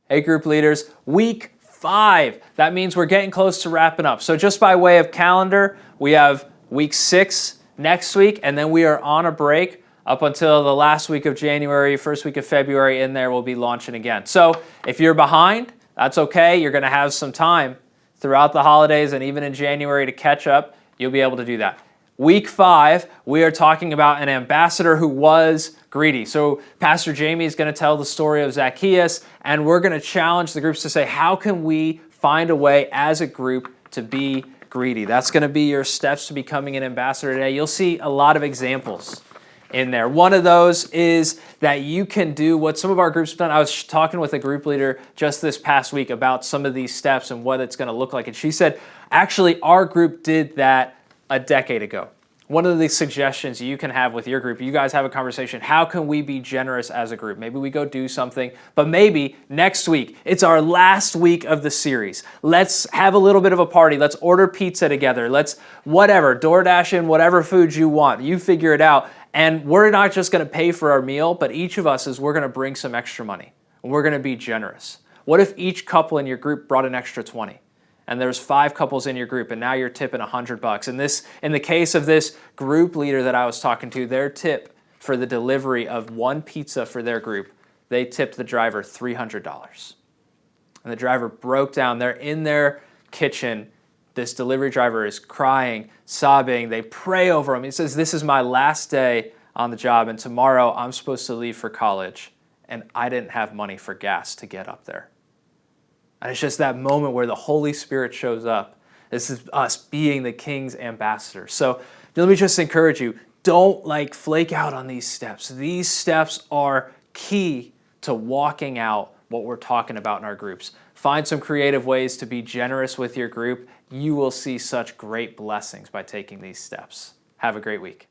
Hey group leaders, week 5. That means we're getting close to wrapping up. So just by way of calendar, we have week 6 next week, and then we are on a break up until the last week of January, first week of February. In there, we'll be launching again. So if you're behind, that's okay. You're gonna have some time throughout the holidays and even in January to catch up. You'll be able to do that. Week 5, we are talking about an ambassador who was greedy. So Pastor Jamie is going to tell the story of Zacchaeus, and we're going to challenge the groups to say, how can we find a way as a group to be greedy? That's going to be your steps to becoming an ambassador today. You'll see a lot of examples in there. One of those is that you can do what some of our groups have done. I was talking with a group leader just this past week about some of these steps and what it's going to look like. And she said, actually, our group did that a decade ago. One of the suggestions you can have with your group, you guys have a conversation, how can we be generous as a group? Maybe we go do something, but maybe next week, it's our last week of the series. Let's have a little bit of a party. Let's order pizza together. Let's whatever, DoorDash in whatever foods you want. You figure it out. And we're not just going to pay for our meal, but each of us we're going to bring some extra money. And we're going to be generous. What if each couple in your group brought an extra 20? And there's 5 couples in your group, and now you're tipping $100. And in the case of this group leader that I was talking to, their tip for the delivery of 1 pizza for their group, they tipped the driver $300. And the driver broke down. They're in their kitchen. This delivery driver is crying, sobbing. They pray over him. He says, this is my last day on the job, and tomorrow I'm supposed to leave for college, and I didn't have money for gas to get up there. And it's just that moment where the Holy Spirit shows up. This is us being the King's ambassadors. So let me just encourage you, don't flake out on these steps. These steps are key to walking out what we're talking about in our groups. Find some creative ways to be generous with your group. You will see such great blessings by taking these steps. Have a great week.